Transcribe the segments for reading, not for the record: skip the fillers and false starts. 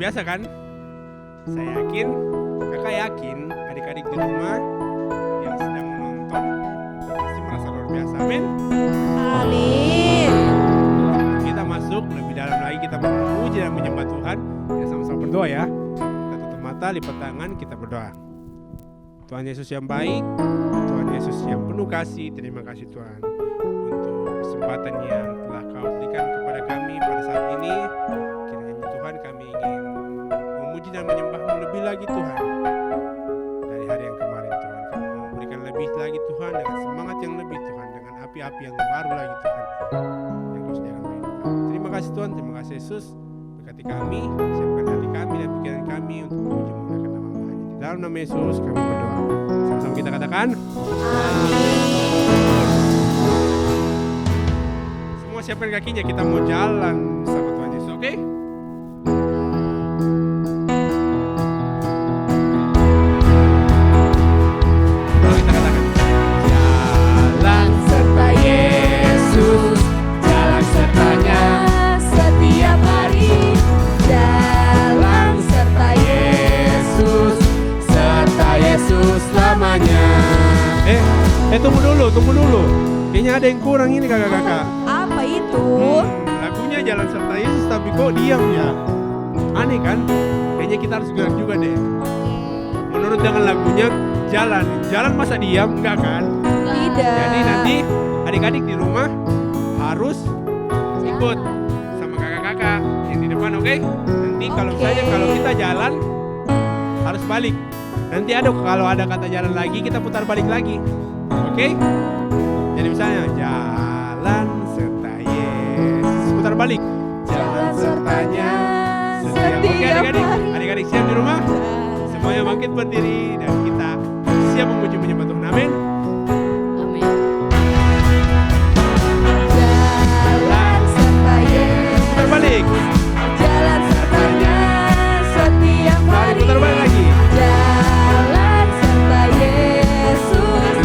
biasa kan? Saya yakin, kakak yakin adik-adik di rumah yang sedang menonton pasti merasa luar biasa. Amin. Amin. Kita masuk lebih dalam lagi, kita memuji dan menyembah Tuhan. Kita sama-sama berdoa ya. Kita tutup mata, lipat tangan, kita berdoa. Tuhan Yesus yang baik, Tuhan Yesus yang penuh kasih, terima kasih Tuhan untuk kesempatan yang telah Kau berikan kepada kami pada saat ini. Kiranya Tuhan kami ingin memuji dan menyembah-Mu lebih lagi Tuhan. Dari hari yang kemarin Tuhan, kami mau memberikan lebih lagi Tuhan, dengan semangat yang lebih Tuhan, dengan api-api yang baru lagi Tuhan, yang Kau sediakan bagi kami. Terima kasih Tuhan, terima kasih Yesus. Berkati kami, siapkan hati kami dan pikiran kami untuk memuji memuliakan nama-Mu hanya. Di dalam nama Yesus kami berdoa. Sama-sama kita katakan, semua siapkan kakinya, kita mau jalan sama Tuhan Yesus, oke? Kalau kita katakan, jalan serta Yesus, jalan sertanya Setiap hari jalan serta Yesus selamanya. Tunggu dulu. Kayaknya ada yang kurang ini kakak-kakak. Apa itu? Lagunya jalan serta Yesus tapi kok diam ya? Aneh kan? Kayaknya kita harus gerak juga deh. Menurut dengan lagunya jalan masa diam? Enggak kan? Tidak. Jadi nanti adik-adik di rumah harus ikut sama kakak-kakak yang di depan, oke? Nanti kalau misalnya kalau kita jalan harus balik. Nanti kalau ada kata jalan lagi kita putar balik lagi, oke? Jadi misalnya jalan serta Yesus, putar balik. Jalan sertanya setiap. Oke adik-adik siap di rumah? Semuanya bangkit berdiri dan kita siap memuji menyembah Tuhan. Amin. Amin. Jalan serta Yesus. Putar balik. Jalan sertanya setiap hari. Putar balik lagi. Jalan serta Yesus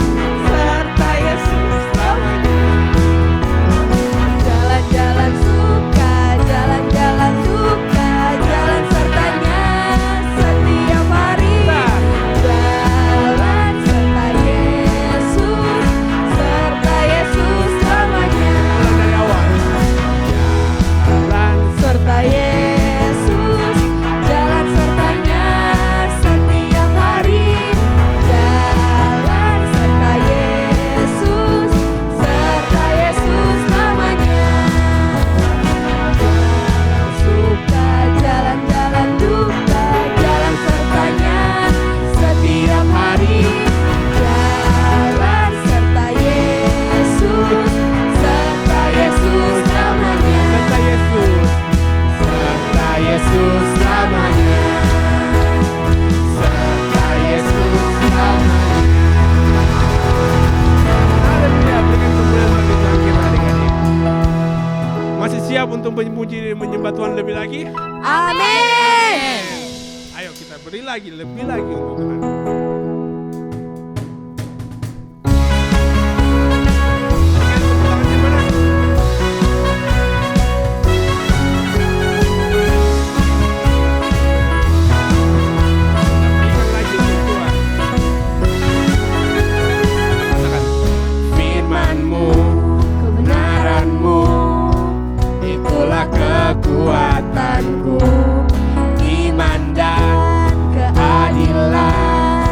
selamanya. Jalan-jalan suka, jalan-jalan suka, jalan sertanya setiap hari. Jalan serta Yesus selamanya. Ulang dari awal. Jalan Serta Yesus, jalan sertanya setiap hari. Jalan serta Yesus selamanya. Jalan suka, jalan-jalan duka, jalan sertanya setiap hari. Jalan serta Yesus selamanya. serta Yesus selamanya. Serta Yesus selamanya. Haleluya, berikan kemuliaan bagi Tuhan kita adik-adik. Masih siap untuk memuji dan menyembah Tuhan lebih lagi? Amin. Ayo kita beri lagi, lebih lagi untuk Tuhan. Firman-Mu, kebenaran-Mu, itulah kekuatanku. Iman dan keadilan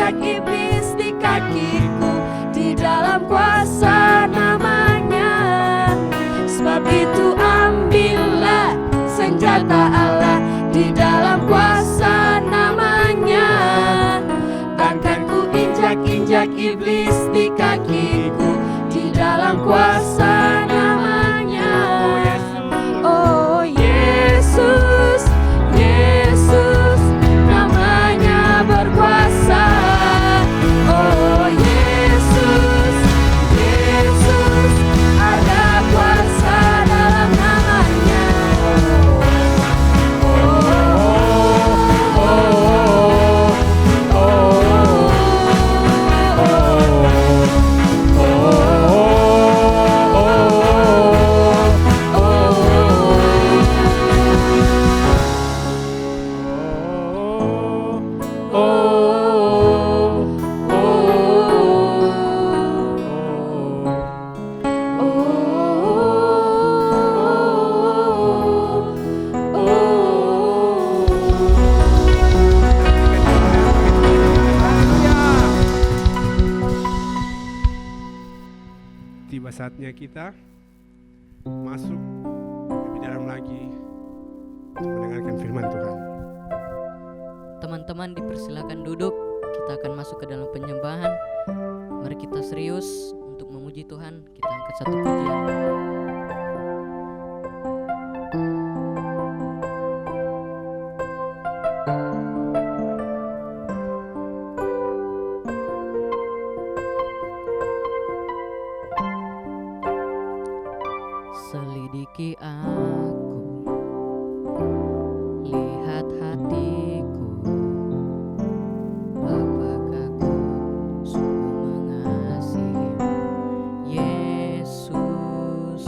injak iblis di kakiku, di dalam kuasa namanya. Sebab itu ambillah senjata Allah, di dalam kuasa namanya. Akan ku injak-injak iblis di kakiku, di dalam kuasa namanya. Oh Yesus, Yesus, namanya berkuasa. Oh Yesus, Yesus, ada kuasa dalam namanya. Tiba saatnya kita masuk lebih dalam lagi untuk mendengarkan firman Tuhan. Teman-teman dipersilakan duduk. Kita akan masuk ke dalam penyembahan. Mari kita serius untuk memuji Tuhan. Kita angkat satu pujian. Selidiki aku, lihat hatiku, apakah ku sungguh mengasihi Yesus.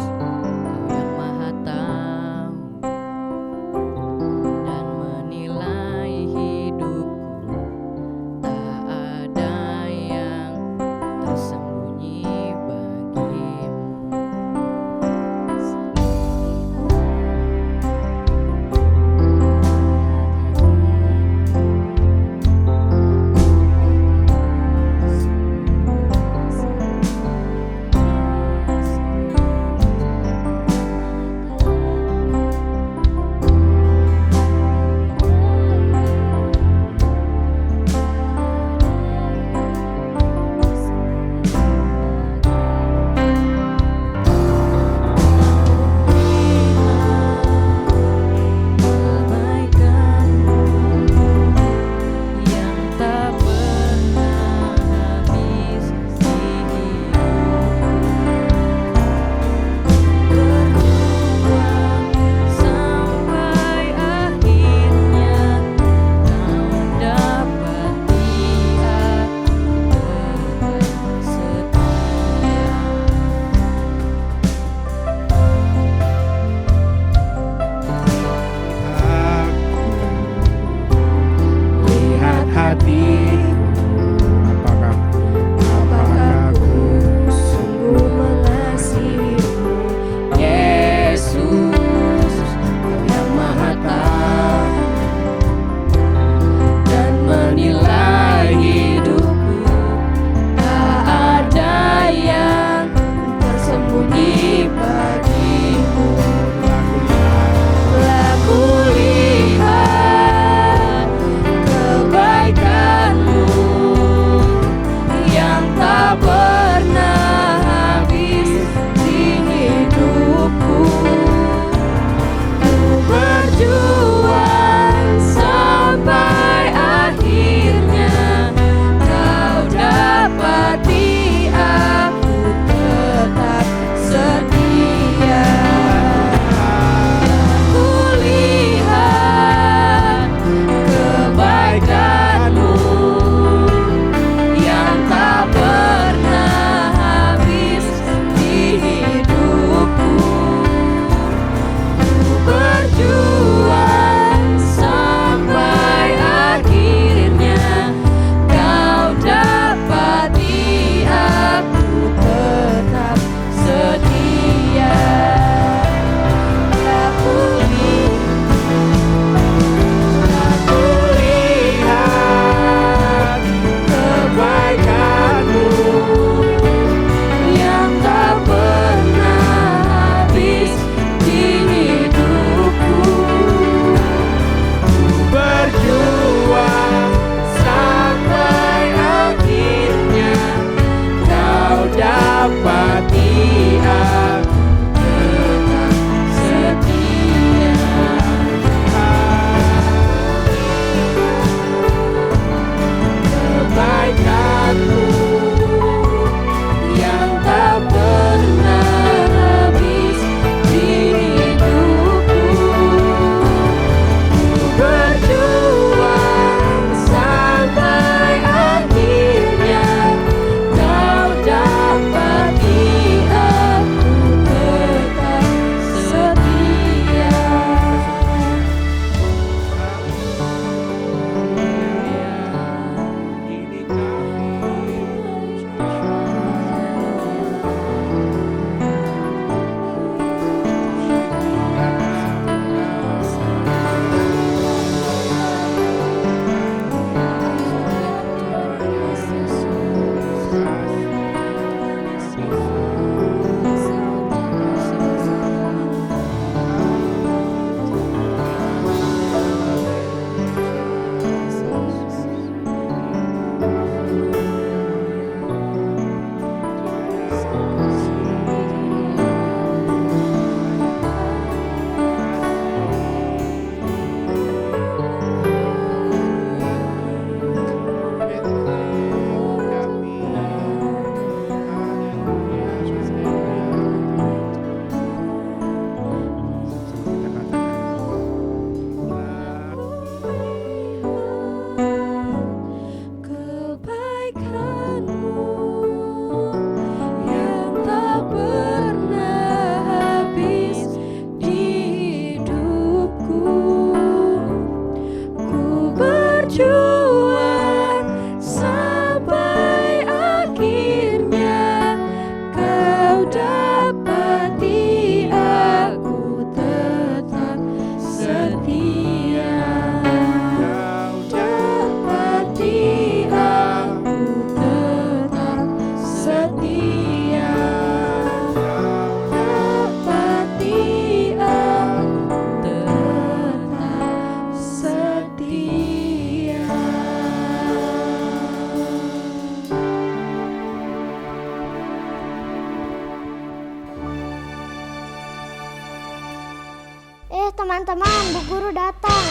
guru datang.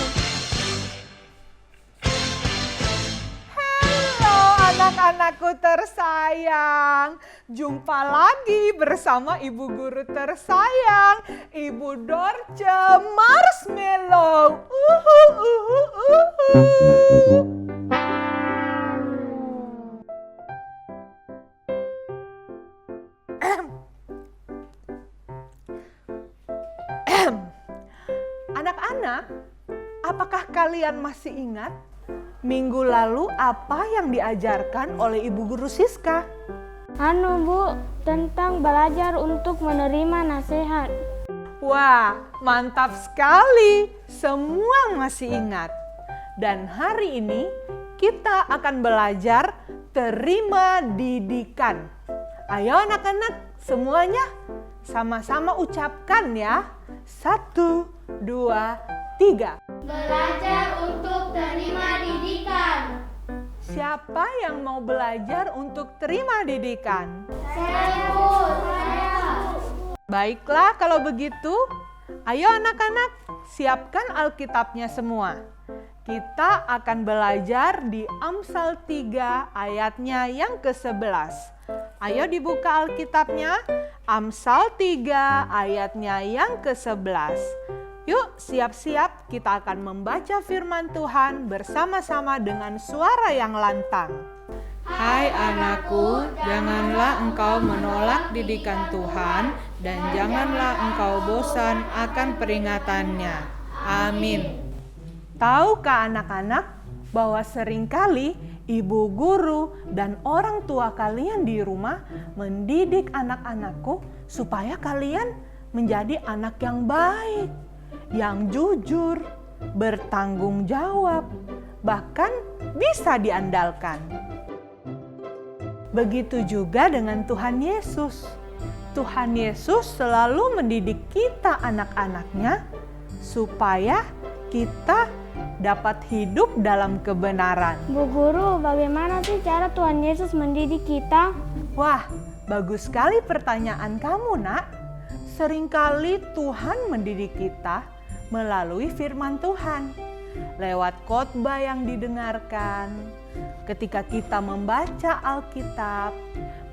Halo anak-anakku tersayang. Jumpa lagi bersama Ibu Guru tersayang, Ibu Dorce Marshmallow. Anak-anak, apakah kalian masih ingat minggu lalu apa yang diajarkan oleh Ibu Guru Siska? Bu, tentang belajar untuk menerima nasihat. Wah, mantap sekali. Semua masih ingat. Dan hari ini kita akan belajar terima didikan. Ayo anak-anak, semuanya sama-sama ucapkan ya. 1, 2, 3. Belajar untuk terima didikan. Siapa yang mau belajar untuk terima didikan? Saya. Baiklah kalau begitu, ayo anak-anak siapkan Alkitabnya semua. Kita akan belajar di Amsal 3 ayatnya yang ke-11. Ayo dibuka Alkitabnya, Amsal 3 ayatnya yang ke-11. Yuk siap-siap, kita akan membaca firman Tuhan bersama-sama dengan suara yang lantang. Hai anakku, janganlah engkau menolak didikan Tuhan dan janganlah engkau bosan akan peringatannya. Amin. Tahukah anak-anak bahwa seringkali ibu guru dan orang tua kalian di rumah mendidik anak-anakku supaya kalian menjadi anak yang baik, yang jujur, bertanggung jawab, bahkan bisa diandalkan. Begitu juga dengan Tuhan Yesus. Tuhan Yesus selalu mendidik kita anak-anaknya supaya kita dapat hidup dalam kebenaran. Bu Guru, bagaimana sih cara Tuhan Yesus mendidik kita? Wah, bagus sekali pertanyaan kamu, Nak. Seringkali Tuhan mendidik kita melalui firman Tuhan, lewat khotbah yang didengarkan, ketika kita membaca Alkitab,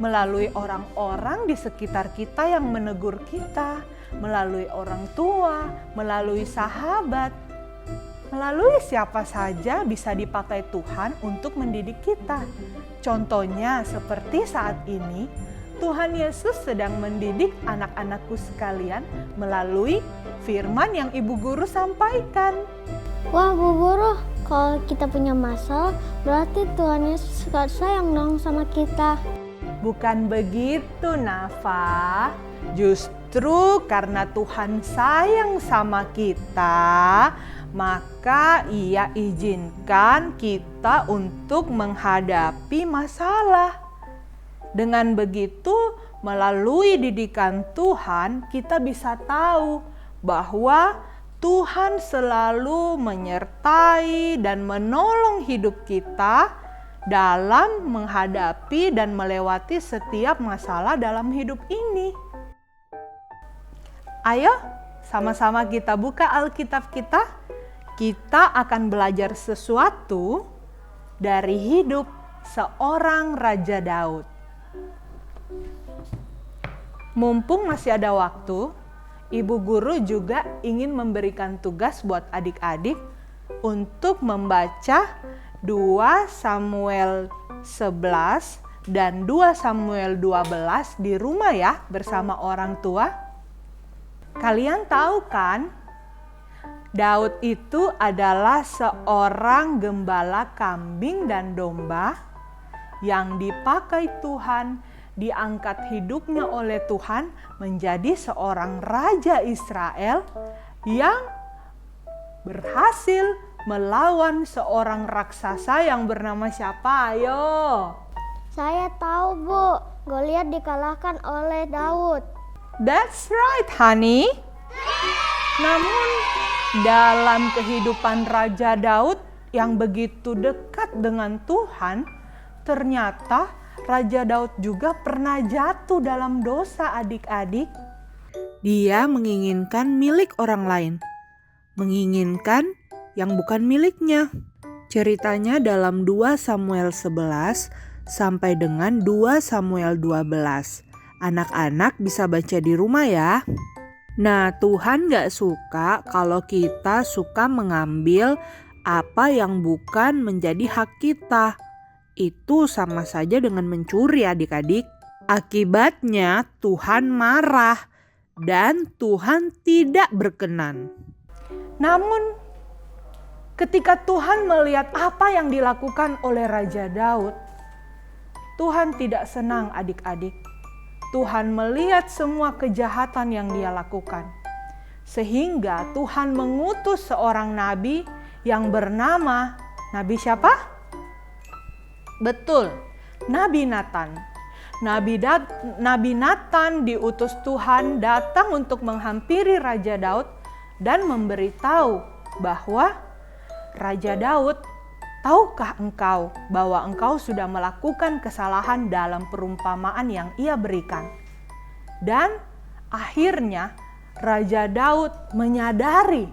melalui orang-orang di sekitar kita yang menegur kita, melalui orang tua, melalui sahabat, melalui siapa saja bisa dipakai Tuhan untuk mendidik kita. Contohnya seperti saat ini, Tuhan Yesus sedang mendidik anak-anakku sekalian melalui firman yang Ibu Guru sampaikan. Wah Bu Guru, kalau kita punya masalah, berarti Tuhan Yesus sayang dong sama kita. Bukan begitu, Nafa. Justru karena Tuhan sayang sama kita, maka Ia izinkan kita untuk menghadapi masalah. Dengan begitu, melalui didikan Tuhan, kita bisa tahu bahwa Tuhan selalu menyertai dan menolong hidup kita dalam menghadapi dan melewati setiap masalah dalam hidup ini. Ayo, sama-sama kita buka Alkitab kita. Kita akan belajar sesuatu dari hidup seorang Raja Daud. Mumpung masih ada waktu, Ibu Guru juga ingin memberikan tugas buat adik-adik untuk membaca 2 Samuel 11 dan 2 Samuel 12 di rumah ya bersama orang tua. Kalian tahu kan, Daud itu adalah seorang gembala kambing dan domba yang dipakai Tuhan, diangkat hidupnya oleh Tuhan menjadi seorang raja Israel yang berhasil melawan seorang raksasa yang bernama siapa? Ayo. Saya tahu Bu, Goliat dikalahkan oleh Daud. That's right, honey. Namun dalam kehidupan Raja Daud yang begitu dekat dengan Tuhan, ternyata Raja Daud juga pernah jatuh dalam dosa, adik-adik. Dia menginginkan milik orang lain. menginginkan yang bukan miliknya. Ceritanya dalam 2 Samuel 11 sampai dengan 2 Samuel 12. Anak-anak bisa baca di rumah ya. Nah, Tuhan gak suka kalau kita suka mengambil apa yang bukan menjadi hak kita. Itu sama saja dengan mencuri adik-adik. Akibatnya Tuhan marah dan Tuhan tidak berkenan. Namun, ketika Tuhan melihat apa yang dilakukan oleh Raja Daud, Tuhan tidak senang adik-adik. Tuhan melihat semua kejahatan yang dia lakukan. Sehingga Tuhan mengutus seorang nabi yang bernama Nabi siapa? Betul, Nabi Natan. Nabi Natan diutus Tuhan datang untuk menghampiri Raja Daud dan memberitahu bahwa Raja Daud, tahukah engkau bahwa engkau sudah melakukan kesalahan dalam perumpamaan yang ia berikan? Dan akhirnya Raja Daud menyadari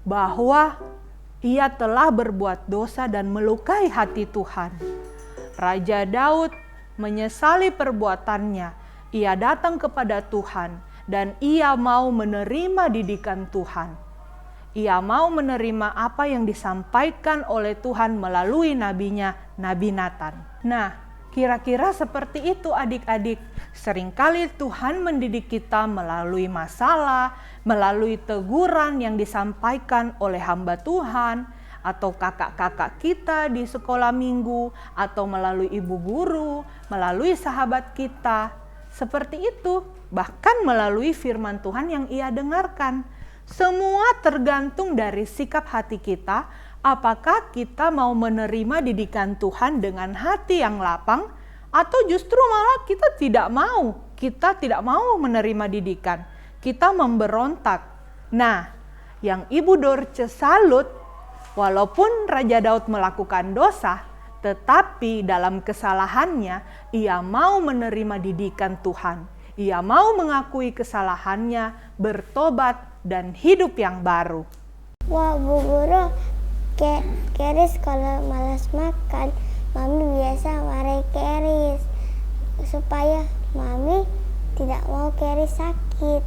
bahwa ia telah berbuat dosa dan melukai hati Tuhan. Raja Daud menyesali perbuatannya. Ia datang kepada Tuhan dan ia mau menerima didikan Tuhan. Ia mau menerima apa yang disampaikan oleh Tuhan melalui nabinya, Nabi Natan. Nah, kira-kira seperti itu adik-adik. Seringkali Tuhan mendidik kita melalui masalah, melalui teguran yang disampaikan oleh hamba Tuhan, atau kakak-kakak kita di sekolah minggu, atau melalui ibu guru, melalui sahabat kita. Seperti itu, bahkan melalui firman Tuhan yang ia dengarkan. Semua tergantung dari sikap hati kita, apakah kita mau menerima didikan Tuhan dengan hati yang lapang, atau justru malah kita tidak mau menerima didikan, kita memberontak. Nah, yang Ibu Dorce salut, walaupun Raja Daud melakukan dosa, tetapi dalam kesalahannya ia mau menerima didikan Tuhan. Ia mau mengakui kesalahannya, bertobat, dan hidup yang baru. Wah, Bu Guru, Keris kalau malas makan, Mami biasa marahi Keris supaya Mami tidak mau Keris sakit.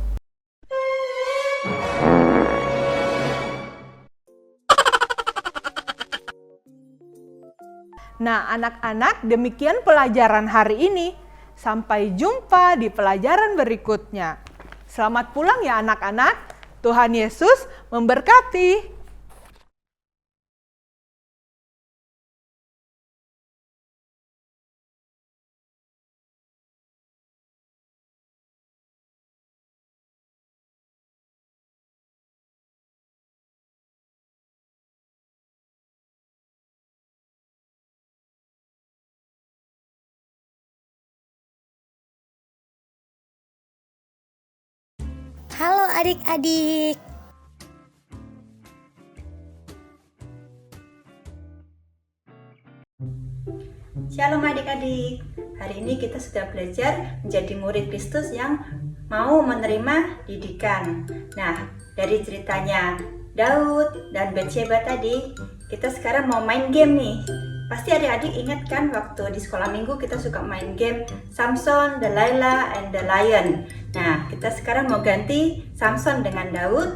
Nah, anak-anak, demikian pelajaran hari ini. Sampai jumpa di pelajaran berikutnya. Selamat pulang ya anak-anak. Tuhan Yesus memberkati. Halo adik-adik. Shalom adik-adik. Hari ini kita sudah belajar menjadi murid Kristus yang mau menerima didikan. Nah, dari ceritanya Daud dan Batsheba tadi, kita sekarang mau main game nih. Pasti adik-adik ingat kan waktu di sekolah minggu kita suka main game Samson, Delilah, and the Lion. Nah, kita sekarang mau ganti Samson dengan Daud,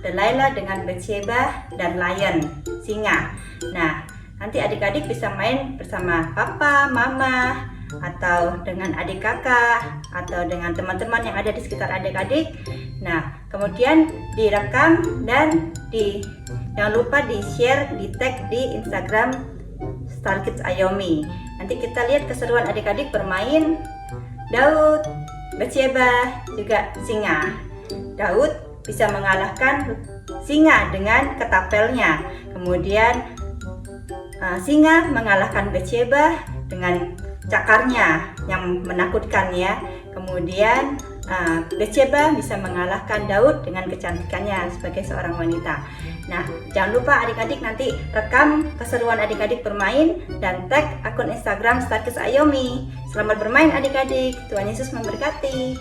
Delilah dengan Batsheba, dan Lion, singa. Nah, nanti adik-adik bisa main bersama papa, mama, atau dengan adik kakak, atau dengan teman-teman yang ada di sekitar adik-adik. Nah, kemudian direkam dan jangan lupa di-share, di-tag di Instagram Star Kids Ayomi. Nanti kita lihat keseruan adik-adik bermain Daud, Batsheba, juga singa. Daud bisa mengalahkan singa dengan ketapelnya. Kemudian singa mengalahkan Batsheba dengan cakarnya yang menakutkan ya. Kemudian Batsheba bisa mengalahkan Daud dengan kecantikannya sebagai seorang wanita. Nah, jangan lupa adik-adik nanti rekam keseruan adik-adik bermain dan tag akun Instagram Star Kids Ayomi. Selamat bermain adik-adik. Tuhan Yesus memberkati.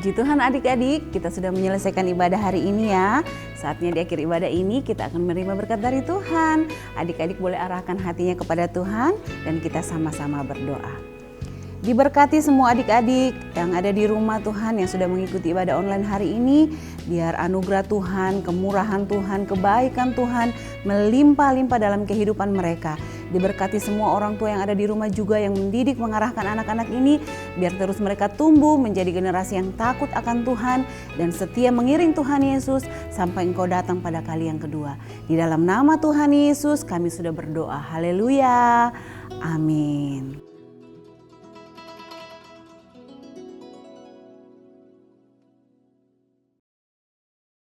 Puji Tuhan adik-adik, kita sudah menyelesaikan ibadah hari ini ya. Saatnya di akhir ibadah ini kita akan menerima berkat dari Tuhan. Adik-adik boleh arahkan hatinya kepada Tuhan dan kita sama-sama berdoa. Diberkati semua adik-adik yang ada di rumah Tuhan yang sudah mengikuti ibadah online hari ini. Biar anugerah Tuhan, kemurahan Tuhan, kebaikan Tuhan melimpah-limpah dalam kehidupan mereka. Diberkati semua orang tua yang ada di rumah juga yang mendidik, mengarahkan anak-anak ini. Biar terus mereka tumbuh menjadi generasi yang takut akan Tuhan dan setia mengiring Tuhan Yesus sampai Engkau datang pada kali yang kedua. Di dalam nama Tuhan Yesus kami sudah berdoa. Haleluya. Amin.